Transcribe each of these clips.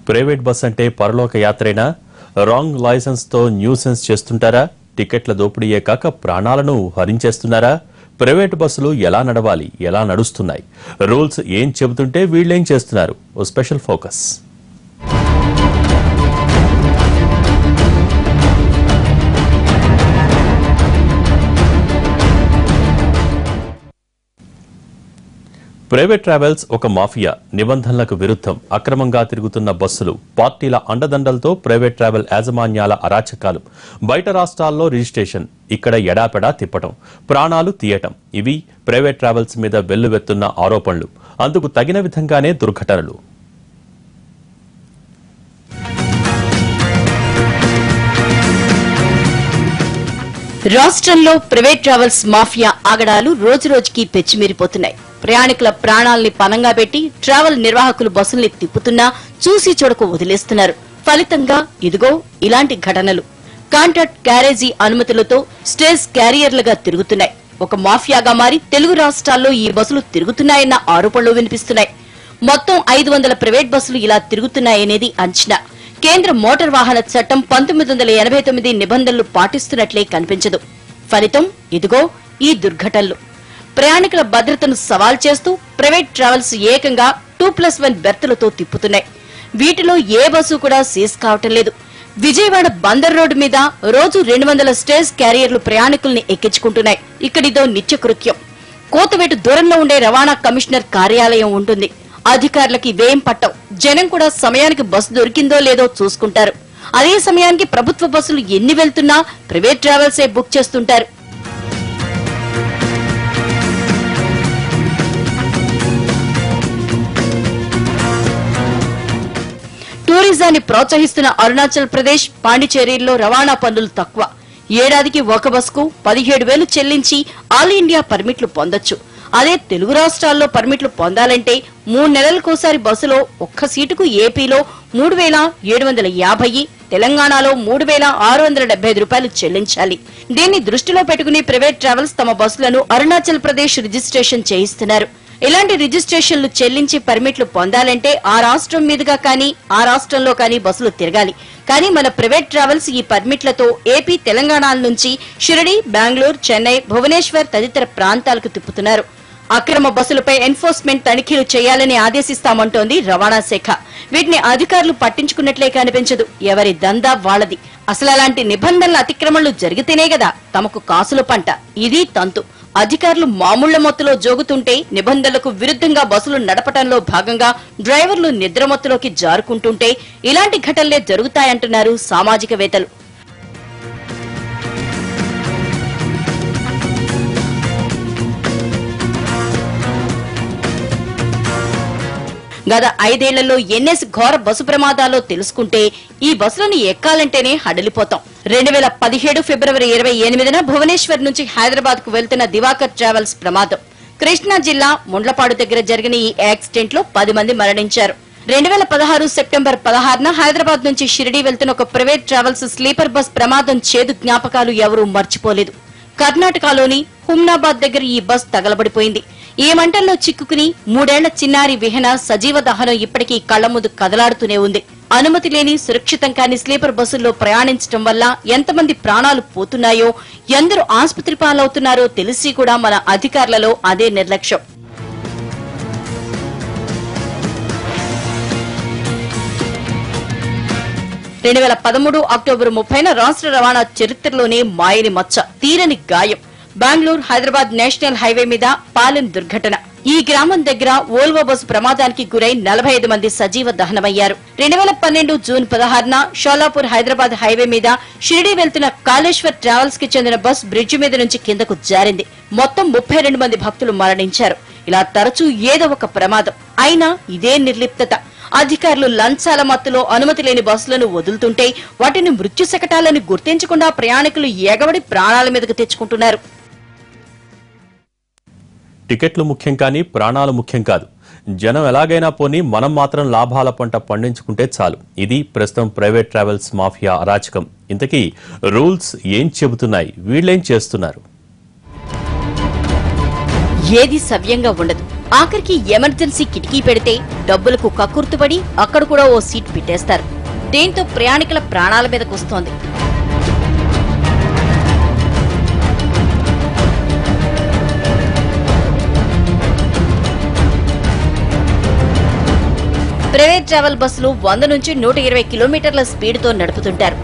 Private bus అంటే పరలోక యాత్రేనా? Wrong licence తో న్యూసెన్స్ చేస్తుంటారా? టికెట్ల దోపిడీయే కాక ప్రాణాలను హరించేస్తున్నారా? ప్రైవేట్ బస్సులు ఎలా నడవాలి, ఎలా నడుస్తున్నాయి, రూల్స్ ఏం చెబుతుంటే వీళ్ళేం చేస్తున్నారు? ఓ స్పెషల్ ఫోకస్. ప్రైవేట్ ట్రావెల్స్ ఒక మాఫియా. నిబంధనలకు విరుద్ధం అక్రమంగా తిరుగుతున్న బస్సులు, పార్టీల అండదండలతో ప్రైవేట్ ట్రావెల్ యాజమాన్యాల అరాచకాలు, బయట రాష్ట్రాల్లో రిజిస్ట్రేషన్, ఇక్కడ ఎడాపెడా తిప్పటం, ప్రాణాలు తీయటం, ఇవి ప్రైవేట్ ట్రావెల్స్ మీద వెల్లువెత్తున్న ఆరోపణలు. అందుకు తగిన విధంగానే దుర్ఘటనలు. రాష్ట్రంలో ప్రైవేట్ ట్రావెల్స్ మాఫియా ఆగడాలు రోజురోజుకి పెచ్చిమీరిపోతున్నాయి. ప్రయాణికుల ప్రాణాల్ని పనంగా పెట్టి ట్రావెల్ నిర్వాహకులు బస్సుల్ని తిప్పుతున్నా చూసి చూడకు వదిలేస్తున్నారు. ఫలితంగా ఇదిగో ఇలాంటి ఘటనలు. కాంట్రాక్ట్ క్యారేజీ అనుమతులతో స్టేజ్ క్యారియర్లుగా తిరుగుతున్నాయి. ఒక మాఫియాగా మారి తెలుగు రాష్ట్రాల్లో ఈ బస్సులు తిరుగుతున్నాయన్న ఆరోపణలు వినిపిస్తున్నాయి. మొత్తం 500 ప్రైవేట్ బస్సులు ఇలా తిరుగుతున్నాయనేది అంచనా. కేంద్ర మోటార్ వాహన చట్టం 1989 నిబంధనలు పాటిస్తున్నట్లే కనిపించదు. ఫలితం ఇదిగో ఈ దుర్ఘటనలు. ప్రయాణికుల భద్రతను సవాల్ చేస్తూ ప్రైవేట్ ట్రావెల్స్ ఏకంగా 2+1 బెర్తులతో తిప్పుతున్నాయి. వీటిలో ఏ బస్సు కూడా సీజ్ కావటం లేదు. విజయవాడ బందర్ రోడ్డు మీద రోజు 200 స్టేజ్ క్యారియర్లు ప్రయాణికుల్ని ఎక్కించుకుంటున్నాయి. ఇక్కడిదో నిత్యకృత్యం. కోతవేటు దూరంలో ఉండే రవాణా కమిషనర్ కార్యాలయం ఉంటుంది. అధికారులకి వేయం పట్టవు. జనం కూడా సమయానికి బస్సు దొరికిందో లేదో చూసుకుంటారు. అదే సమయానికి ప్రభుత్వ బస్సులు ఎన్ని వెళ్తున్నా ప్రైవేట్ ట్రావెల్సే బుక్ చేస్తుంటారు. టూరిజాన్ని ప్రోత్సహిస్తున్న అరుణాచల్ ప్రదేశ్, పాండిచేరిలో రవాణా పన్నులు తక్కువ. ఏడాదికి ఒక బస్కు 17,000 చెల్లించి ఆల్ ఇండియా పర్మిట్లు పొందొచ్చు. అదే తెలుగు రాష్ట్రాల్లో పర్మిట్లు పొందాలంటే 3 నెలలకోసారి బస్సులో ఒక్క సీటుకు ఏపీలో 3,750, తెలంగాణలో 3,675 రూపాయలు చెల్లించాలి. దీన్ని దృష్టిలో పెట్టుకుని ప్రైవేట్ ట్రావెల్స్ తమ బస్సులను అరుణాచల్ ప్రదేశ్ రిజిస్ట్రేషన్ చేయిస్తున్నారు. ఇలాంటి రిజిస్ట్రేషన్లు చెల్లించి పర్మిట్లు పొందాలంటే ఆ రాష్ట్రం మీదుగా కానీ ఆ రాష్ట్రంలో కానీ బస్సులు తిరగాలి. కానీ మన ప్రైవేట్ ట్రావెల్స్ ఈ పర్మిట్లతో ఏపీ, తెలంగాణ నుంచి షిరిడి, బెంగళూరు, చెన్నై, భువనేశ్వర్ తదితర ప్రాంతాలకు తిప్పుతున్నారు. అక్రమ బస్సులపై ఎన్ఫోర్స్మెంట్ తనిఖీలు చేయాలని ఆదేశిస్తామంటోంది రవాణా శాఖ. వీటిని అధికారులు పట్టించుకున్నట్లే కనిపించదు. ఎవరి దందా వాళ్లది. అసలు అలాంటి నిబంధనల అతిక్రమణలు జరిగితేనే కదా తమకు కాసుల పంట. ఇది తంతు. అధికారులు మామూళ్ల మొత్తులో జోగుతుంటే నిబంధనలకు విరుద్ధంగా బస్సులు నడపడంలో భాగంగా డ్రైవర్లు నిద్రమత్తులోకి జారుకుంటుంటే ఇలాంటి ఘటనలే జరుగుతాయంటున్నారు సామాజికవేత్తలు. గత 5 ఏళ్లలో ఎన్నేసి ఘోర బస్సు ప్రమాదాల్లో తెలుసుకుంటే ఈ బస్సులను ఎక్కాలంటేనే హడలిపోతాం. 2017 ఫిబ్రవరి 28న భువనేశ్వర్ నుంచి హైదరాబాద్ కు వెళ్తున్న దివాకర్ ట్రావెల్స్ ప్రమాదం. కృష్ణా జిల్లా ముండ్లపాడు దగ్గర జరిగిన ఈ యాక్సిడెంట్ లో 10 మంది మరణించారు. 2016 సెప్టెంబర్ 16న హైదరాబాద్ నుంచి షిరిడి వెళ్తున్న ఒక ప్రైవేట్ ట్రావెల్స్ స్లీపర్ బస్ ప్రమాదం చేదు జ్ఞాపకాలు ఎవరూ మర్చిపోలేదు. కర్ణాటకలోని హుమ్నాబాద్ దగ్గర ఈ బస్ తగలబడిపోయింది. ఈ మంటల్లో చిక్కుకుని 3 ఏళ్ల చిన్నారి విహన సజీవ దహనం ఇప్పటికీ కళ్ల ముందు కదలాడుతూనే ఉంది. అనుమతి లేని, సురక్షితం కాని స్లీపర్ బస్సుల్లో ప్రయాణించడం వల్ల ఎంతమంది ప్రాణాలు పోతున్నాయో, ఎందరూ ఆసుపత్రి పాలవుతున్నారో తెలిసి కూడా మన అధికారులలో అదే నిర్లక్ష్యం. అక్టోబర్ 30న రాష్ట్ర రవాణా చరిత్రలోనే మాయని మచ్చ, తీరని గాయం. బెంగళూరు హైదరాబాద్ నేషనల్ హైవే మీద పాలెం దుర్ఘటన. ఈ గ్రామం దగ్గర ఓల్వో బస్సు ప్రమాదానికి గురై 45 మంది సజీవ దహనమయ్యారు. 2012 జూన్ 16న షోలాపూర్ హైదరాబాద్ హైవే మీద షిరిడి వెళ్తున్న కాళేశ్వర్ ట్రావెల్స్ కి చెందిన బస్ బ్రిడ్జి మీద నుంచి కిందకు జారింది. మొత్తం 32 మంది భక్తులు మరణించారు. ఇలా తరచూ ఏదో ఒక ప్రమాదం. అయినా ఇదే నిర్లిప్తత. అధికారులు లంచాల మత్తులో అనుమతి లేని బస్సులను వదులుతుంటే వాటిని మృత్యు శకటాలను గుర్తించకుండా ప్రయాణికులు ఎగబడి ప్రాణాల మీదకు తెచ్చుకుంటున్నారు. టికెట్లు ముఖ్యం కానీ ప్రాణాలు ముఖ్యం కాదు. జనం ఎలాగైనా పోని మనం మాత్రం లాభాల పంట పండించుకుంటే చాలు. ఇది ప్రస్తుతం ప్రైవేట్ ట్రావెల్స్ మాఫియా అరాచకం. ఇంతకీ రూల్స్ ఏం చెబుతున్నాయి, వీళ్ళేం చేస్తున్నారు? ఏది సవ్యంగా ఉండదు. ఆఖరికి ఎమర్జెన్సీ కిటికీ పెడితే డబ్బులకు కక్కుర్తుపడి అక్కడ కూడా ఓ సీట్ పెట్టేస్తారు. దీంతో ప్రయాణికుల ప్రాణాల మీదకొస్తోంది. ప్రైవేట్ ట్రావెల్ బస్సులు 100 నుంచి 120 కిలోమీటర్ల స్పీడ్తో నడుపుతుంటారు.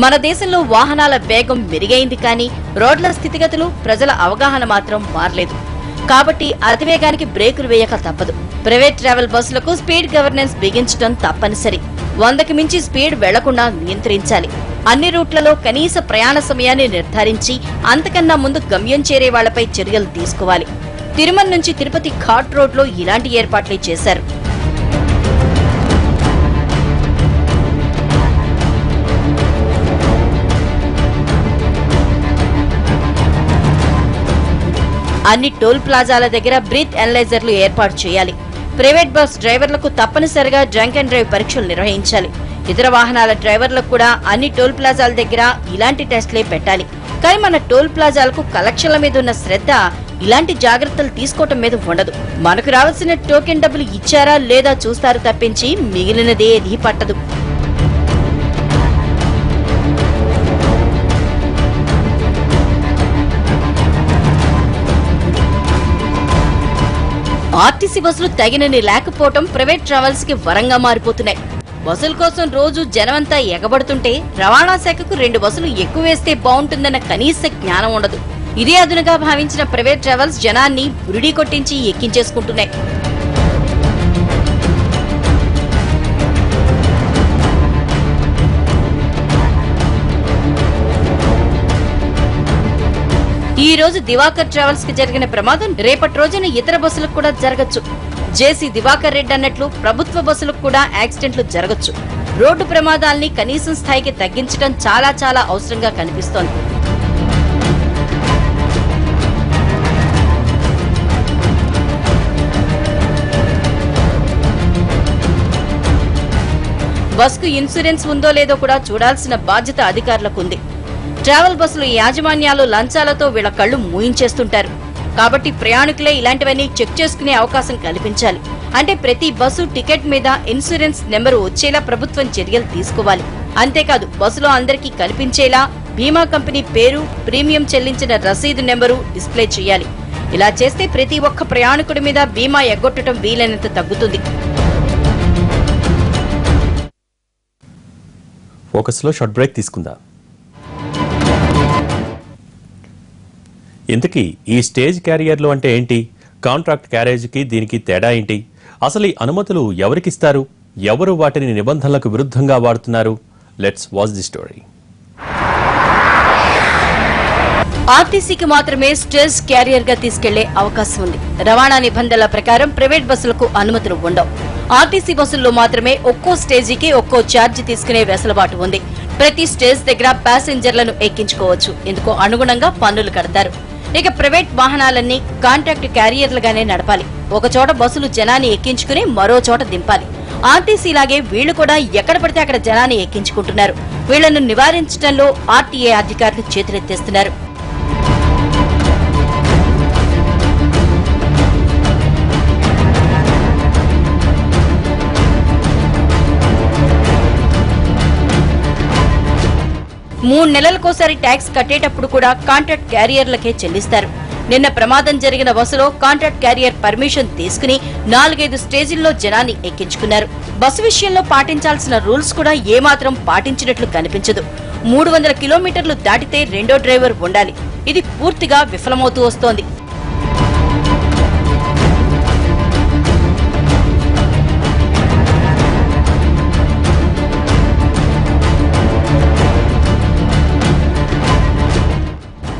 మన దేశంలో వాహనాల వేగం మెరుగైంది, కానీ రోడ్ల స్థితిగతులు, ప్రజల అవగాహన మాత్రం మారలేదు. కాబట్టి అతివేగానికి బ్రేకులు వేయక తప్పదు. ప్రైవేట్ ట్రావెల్ బస్సులకు స్పీడ్ గవర్నెన్స్ బిగించడం తప్పనిసరి. 100కి మించి స్పీడ్ వెళ్లకుండా నియంత్రించాలి. అన్ని రూట్లలో కనీస ప్రయాణ సమయాన్ని నిర్ధారించి అంతకన్నా ముందు గమ్యం చేరే వాళ్లపై చర్యలు తీసుకోవాలి. తిరుమల నుంచి తిరుపతి ఘాట్ రోడ్లో ఇలాంటి ఏర్పాట్లే చేశారు. అన్ని టోల్ ప్లాజాల దగ్గర బ్రీత్ అనలైజర్లు ఏర్పాటు చేయాలి. ప్రైవేట్ బస్ డ్రైవర్లకు తప్పనిసరిగా డ్రంక్ అండ్ డ్రైవ్ పరీక్షలు నిర్వహించాలి. ఇతర వాహనాల డ్రైవర్లకు కూడా అన్ని టోల్ ప్లాజాల దగ్గర ఇలాంటి టెస్టులే పెట్టాలి. కానీ మన టోల్ ప్లాజాలకు కలెక్షన్ల మీద ఉన్న శ్రద్ధ ఇలాంటి జాగ్రత్తలు తీసుకోవటం మీద ఉండదు. మనకు రావాల్సిన టోకెన్ డబ్బులు ఇచ్చారా లేదా చూస్తారు తప్పించి మిగిలినదేదీ పట్టదు. ఆర్టీసీ బస్సులు తగినన్ని లేకపోవటం ప్రైవేట్ ట్రావెల్స్ కి వరంగా మారిపోతున్నాయి. బస్సుల కోసం రోజు జనమంతా ఎగబడుతుంటే రవాణా శాఖకు 2 బస్సులు ఎక్కువ వేస్తే బాగుంటుందన్న కనీస జ్ఞానం ఉండదు. ఇదే అదునుగా భావించిన ప్రైవేట్ ట్రావెల్స్ జనాన్ని బురిడీ కొట్టించి ఎక్కించేసుకుంటున్నాయి. ఈ రోజు దివాకర్ ట్రావెల్స్ కి జరిగిన ప్రమాదం రేపటి రోజున ఇతర బస్సులకు కూడా జరగచ్చు. జేసీ దివాకర్ రెడ్డి అన్నట్లు ప్రభుత్వ బస్సులకు కూడా యాక్సిడెంట్లు జరగచ్చు. రోడ్డు ప్రమాదాల్ని కనీసం స్థాయికి తగ్గించడం చాలా చాలా అవసరంగా కనిపిస్తోంది. బస్కు ఇన్సూరెన్స్ ఉందో లేదో కూడా చూడాల్సిన బాధ్యత అధికారులకు ఉంది. ట్రావెల్ బస్సులు యాజమాన్యాలు లంచాలతో వీళ్ల కళ్లు మూయించేస్తుంటారు. కాబట్టి ప్రయాణికులే ఇలాంటివన్నీ చెక్ చేసుకునే అవకాశం కల్పించాలి. అంటే ప్రతి బస్సు టికెట్ మీద ఇన్సూరెన్స్ నెంబరు వచ్చేలా ప్రభుత్వం చర్యలు తీసుకోవాలి. అంతేకాదు బస్సులో అందరికీ కనిపించేలా బీమా కంపెనీ పేరు, ప్రీమియం చెల్లించిన రసీదు నెంబరు డిస్ప్లే చేయాలి. ఇలా చేస్తే ప్రతి ఒక్క ప్రయాణికుడి మీద బీమా ఎగ్గొట్టడం వీలైనంత తగ్గుతుంది. ఫోకస్లో షార్ట్ బ్రేక్ తీసుకుందాం. ఇంతకీ ఈ స్టేజ్ క్యారియర్లు అంటే ఏంటి? కాంట్రాక్ట్ క్యారేజ్కి దీనికి తేడా ఏంటి? అసలు ఈ అనుమతులు ఎవరికిస్తారు? ఎవరు వాటిని నిబంధనలకు విరుద్ధంగా వాడుతున్నారు? Let's watch the story. ఆర్టీసీకి మాత్రమే స్టేజ్ క్యారియర్ గా తీసుకెళ్లే అవకాశం ఉంది. రవాణా నిబంధనల ప్రకారం ప్రైవేట్ బస్సులకు అనుమతులు ఉండవు. ఆర్టీసీ బస్సుల్లో మాత్రమే ఒక్కో స్టేజీకి ఒక్కో ఛార్జీ తీసుకునే వెసులుబాటు ఉంది. ప్రతి స్టేజ్ దగ్గర ప్యాసింజర్లను ఎక్కించుకోవచ్చు. ఇందుకు అనుగుణంగా పన్నులు కడతారు. ఇక ప్రైవేట్ వాహనాలన్నీ కాంట్రాక్ట్ క్యారియర్లుగానే నడపాలి. ఒక చోట బస్సులు జనాన్ని ఎక్కించుకుని మరో చోట దింపాలి. ఆర్టీసీ లాగే వీళ్లు కూడా ఎక్కడ పడితే అక్కడ జనాన్ని ఎక్కించుకుంటున్నారు. వీళ్లను నివారించడంలో ఆర్టీఏ అధికారులు చేతులెత్తేస్తున్నారు. మూడు నెలలకోసారి ట్యాక్స్ కట్టేటప్పుడు కూడా కాంట్రాక్ట్ క్యారియర్లకే చెల్లిస్తారు. నిన్న ప్రమాదం జరిగిన బస్సులో కాంట్రాక్ట్ క్యారియర్ పర్మిషన్ తీసుకుని 4-5 స్టేజీల్లో జనాన్ని ఎక్కించుకున్నారు. బస్సు విషయంలో పాటించాల్సిన రూల్స్ కూడా ఏమాత్రం పాటించినట్లు కనిపించదు. 300 కిలోమీటర్లు దాటితే రెండో డ్రైవర్ ఉండాలి. ఇది పూర్తిగా విఫలమవుతూ వస్తోంది.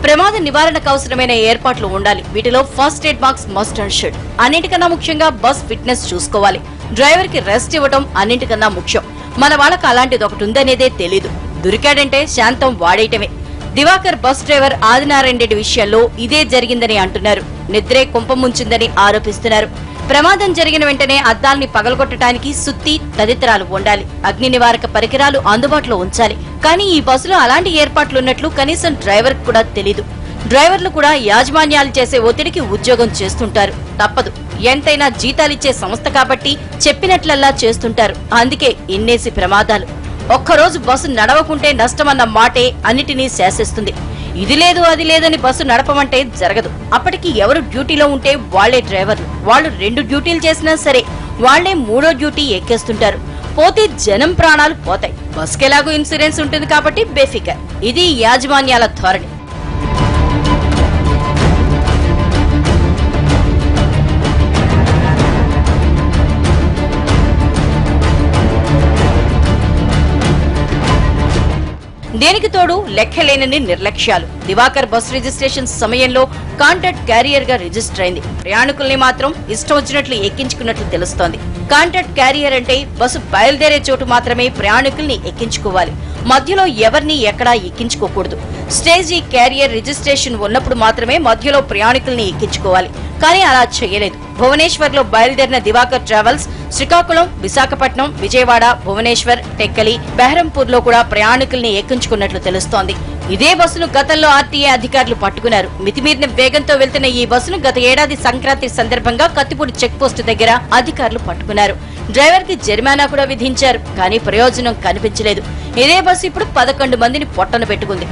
ప్రమాద నివారణకు అవసరమైన ఏర్పాట్లు ఉండాలి. వీటిలో first aid box must and should. అన్నింటికన్నా ముఖ్యంగా బస్ ఫిట్నెస్ చూసుకోవాలి. డ్రైవర్ కి రెస్ట్ ఇవ్వడం అన్నింటికన్నా ముఖ్యం. మన వాళ్ళకి అలాంటిది ఒకటి ఉందనేదే తెలీదు. దొరికాడంటే శాంతం వాడేయటమే. దివాకర్ బస్ డ్రైవర్ ఆదినారాయణ రెడ్డి విషయంలో ఇదే జరిగిందని అంటున్నారు. నిద్రే కుంపముంచిందని ఆరోపిస్తున్నారు. ప్రమాదం జరిగిన వెంటనే అద్దాల్ని పగలగొట్టడానికి సుత్తి తదితరాలు ఉండాలి. అగ్ని నివారక పరికరాలు అందుబాటులో ఉంచాలి. కానీ ఈ బస్సులో అలాంటి ఏర్పాట్లున్నట్లు కనీసం డ్రైవర్ కూడా తెలీదు. డ్రైవర్లు కూడా యాజమాన్యాలు చేసే ఒత్తిడికి ఉద్యోగం చేస్తుంటారు. తప్పదు, ఎంతైనా జీతాలిచ్చే సంస్థ కాబట్టి చెప్పినట్లల్లా చేస్తుంటారు. అందుకే ఇన్నేసి ప్రమాదాలు. ఒక్కరోజు బస్సు నడవకుంటే నష్టమన్న మాటే అన్నిటినీ శాసిస్తుంది. ఇది లేదు అది లేదని బస్సు నడపమంటే జరగదు. అప్పటికి ఎవరు డ్యూటీలో ఉంటే వాళ్లే డ్రైవర్లు. వాళ్ళు 2 డ్యూటీలు చేసినా సరే వాళ్లే 3వ డ్యూటీ ఎక్కేస్తుంటారు. పోతే జనం ప్రాణాలు పోతాయి. బస్కెలాగూ ఇన్సూరెన్స్ ఉంటుంది కాబట్టి బేఫికర్. ఇది యాజమాన్యాల ధోరణి. దేనికి తోడు లెక్కలేనని నిర్లక్ష్యాలు. దివాకర్ బస్ రిజిస్ట్రేషన్ సమయంలో కాంట్రాక్ట్ క్యారియర్ గా రిజిస్టర్ అయింది. ప్రయాణికుల్ని మాత్రం ఇష్టం వచ్చినట్లు ఎక్కించుకున్నట్లు తెలుస్తోంది. కాంట్రాక్ట్ క్యారియర్ అంటే బస్సు బయలుదేరే చోటు మాత్రమే ప్రయాణికుల్ని ఎక్కించుకోవాలి. మధ్యలో ఎవరిని ఎక్కడా ఎక్కించుకోకూడదు. స్టేజీ క్యారియర్ రిజిస్ట్రేషన్ ఉన్నప్పుడు మాత్రమే మధ్యలో ప్రయాణికుల్ని ఎక్కించుకోవాలి. కానీ అలా చేయలేదు. భువనేశ్వర్ లో బయలుదేరిన దివాకర్ ట్రావెల్స్ శ్రీకాకుళం, విశాఖపట్నం, విజయవాడ, భువనేశ్వర్, టెక్కలి, బెహరంపూర్ లో కూడా ప్రయాణికుల్ని ఎక్కించుకున్నట్లు తెలుస్తోంది. ఇదే బస్సును గతంలో ఆర్టీఏ అధికారులు పట్టుకున్నారు. మితిమీరిన వేగంతో వెళ్తున్న ఈ బస్సును గత ఏడాది సంక్రాంతి సందర్భంగా కత్తిపూడి చెక్ పోస్ట్ దగ్గర అధికారులు పట్టుకున్నారు. డ్రైవర్ కి జరిమానా కూడా విధించారు. కానీ ప్రయోజనం కనిపించలేదు. ఇదే బస్సు ఇప్పుడు 11 మందిని పొట్టన పెట్టుకుంది.